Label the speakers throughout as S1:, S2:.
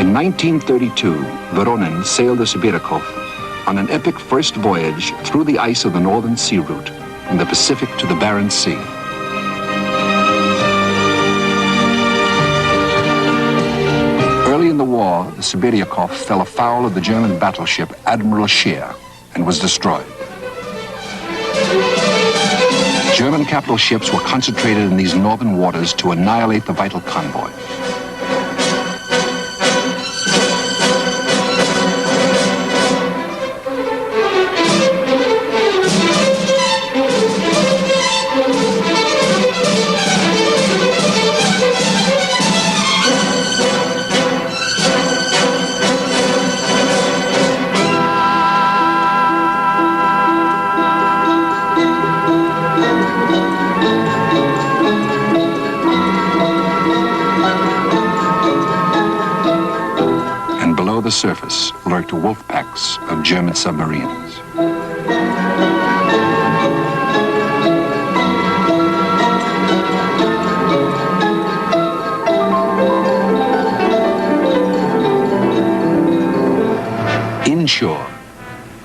S1: In 1932, Voyna sailed the Sibirikov on an epic first voyage through the ice of the Northern Sea route from the Pacific to the Barents Sea. Early in the war, the Sibirikov fell afoul of the German battleship Admiral Scheer and was destroyed. German capital ships were concentrated in these northern waters to annihilate the vital convoy. The surface lurked wolf packs of German submarines. Inshore,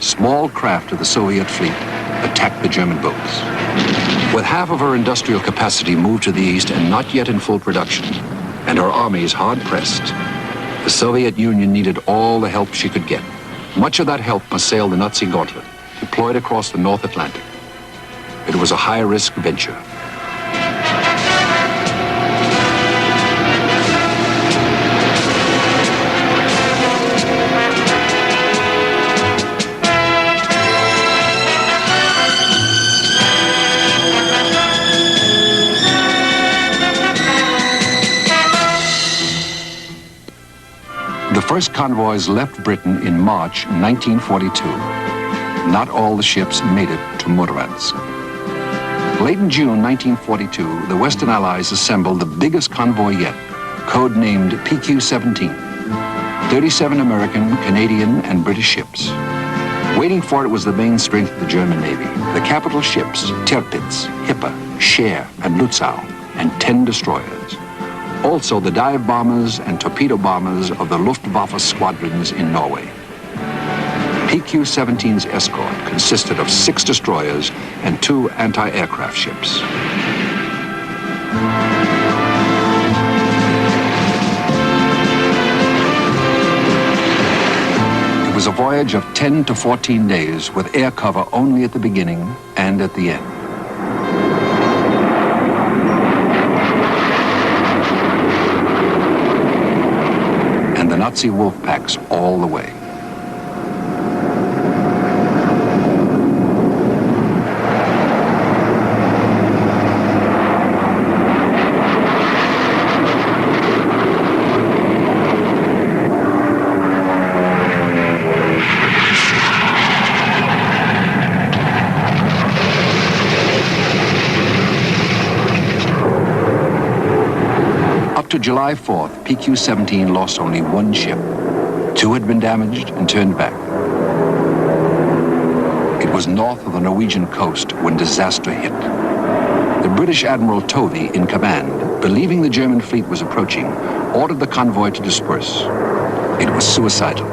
S1: small craft of the Soviet fleet attacked the German boats. With half of her industrial capacity moved to the east and not yet in full production, and her armies hard pressed, the Soviet Union needed all the help she could get. Much of that help must sail the Nazi gauntlet, deployed across the North Atlantic. It was a high-risk venture. The first convoys left Britain in March 1942. Not all the ships made it to Murmansk. Late in June 1942, the Western Allies assembled the biggest convoy yet, codenamed PQ-17. 37 American, Canadian, and British ships. Waiting for it was the main strength of the German Navy. The capital ships, Tirpitz, Hipper, Scheer, and Lützow, and 10 destroyers. Also the dive bombers and torpedo bombers of the Luftwaffe squadrons in Norway. PQ-17's escort consisted of 6 destroyers and 2 anti-aircraft ships. It was a voyage of 10 to 14 days with air cover only at the beginning and at the end. The Nazi wolf packs all the way. To July 4th, PQ-17 lost only 1 ship. 2 had been damaged and turned back. It was north of the Norwegian coast when disaster hit. The British Admiral Tovey, in command, believing the German fleet was approaching, ordered the convoy to disperse. It was suicidal.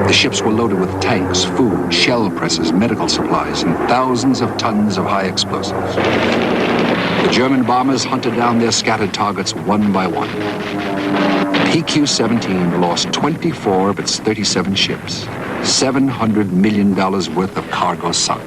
S1: The ships were loaded with tanks, food, shell presses, medical supplies, and thousands of tons of high explosives. The German bombers hunted down their scattered targets one by one. PQ-17 lost 24 of its 37 ships. $700 million worth of cargo sunk.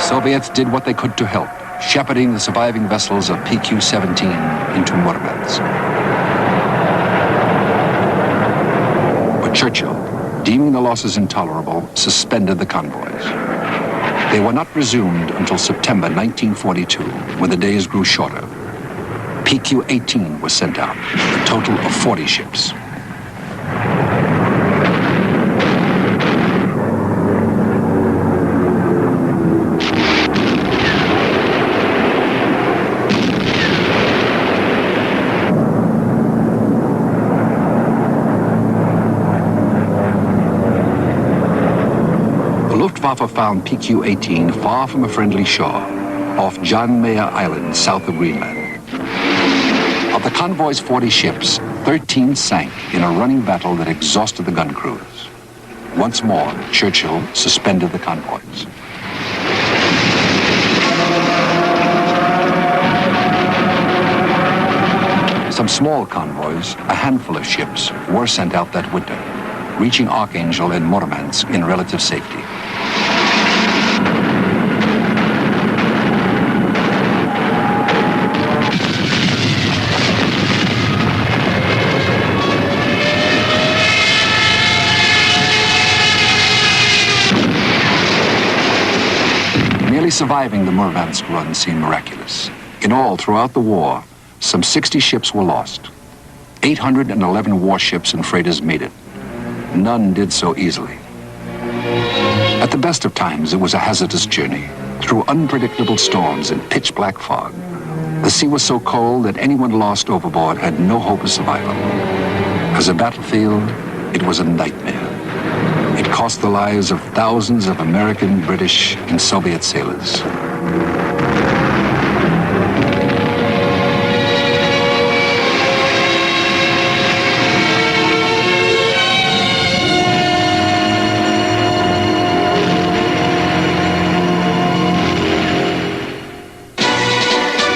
S1: Soviets did what they could to help, shepherding the surviving vessels of PQ-17 into Murmansk. But Churchill, deeming the losses intolerable, suspended the convoys. They were not resumed until September 1942, when the days grew shorter. PQ-18 was sent out, a total of 40 ships. Luftwaffe found PQ-18 far from a friendly shore, off John Mayer Island, south of Greenland. Of the convoy's 40 ships, 13 sank in a running battle that exhausted the gun crews. Once more, Churchill suspended the convoys. Some small convoys, a handful of ships, were sent out that winter, reaching Archangel and Murmansk in relative safety. Merely surviving the Murmansk run seemed miraculous. In all, throughout the war, some 60 ships were lost. 811 warships and freighters made it. None did so easily. At the best of times, it was a hazardous journey through unpredictable storms and pitch-black fog. The sea was so cold that anyone lost overboard had no hope of survival. As a battlefield, it was a nightmare. It cost the lives of thousands of American, British, and Soviet sailors.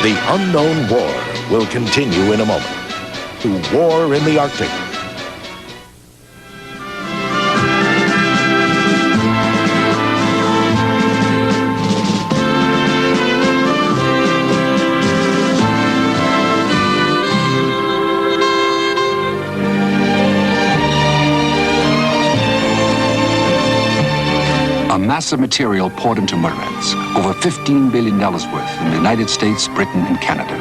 S2: The unknown war will continue in a moment. To war in the Arctic.
S1: Massive material poured into Murmansk, over $15 billion worth in the United States, Britain, and Canada.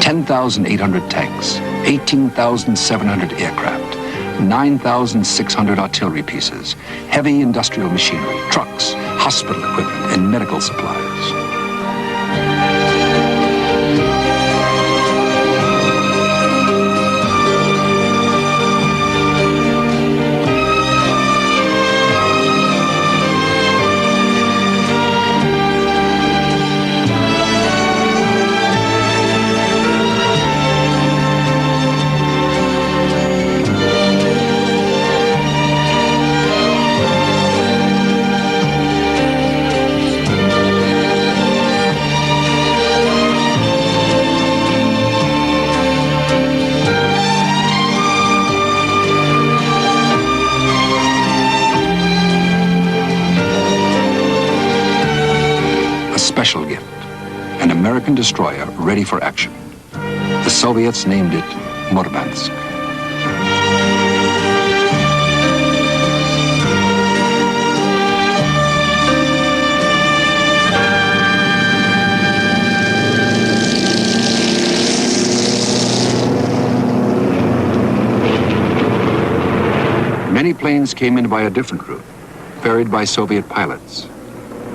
S1: 10,800 tanks, 18,700 aircraft, 9,600 artillery pieces, heavy industrial machinery, trucks, hospital equipment, and medical supplies. Special gift, an American destroyer ready for action. The Soviets named it Murmansk. Many planes came in by a different route, ferried by Soviet pilots.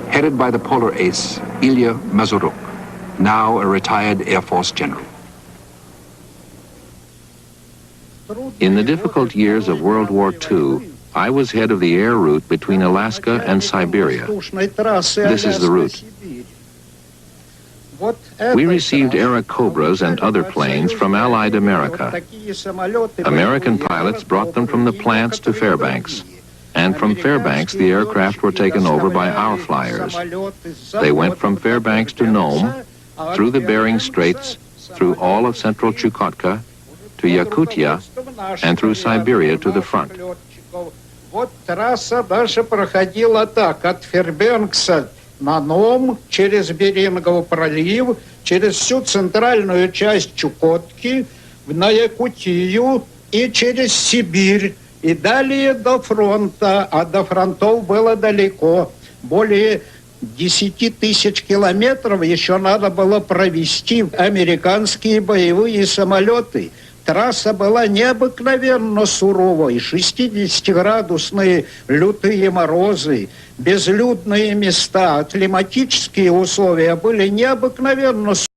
S1: Headed by the polar ace, Ilya Mazuruk, now a retired Air Force general.
S3: In the difficult years of World War II, I was head of the air route between Alaska and Siberia. This is the route. We received Airacobras and other planes from Allied America. American pilots brought them from the plants to Fairbanks. And from Fairbanks, the aircraft were taken over by our flyers. They went from Fairbanks to Nome, through the Bering Straits, through all of central Chukotka, to Yakutia, and through Siberia to the front.
S4: Вот трасса даже проходила так, от Фербенкса на Ном, через Берингов пролив, через всю центральную часть Чукотки, на Якутию и через Сибирь. И далее до фронта, а до фронтов было далеко. Более 10 тысяч километров еще надо было провести американские боевые самолеты. Трасса была необыкновенно суровой, 60-градусные лютые морозы, безлюдные места, климатические условия были необыкновенно суровые.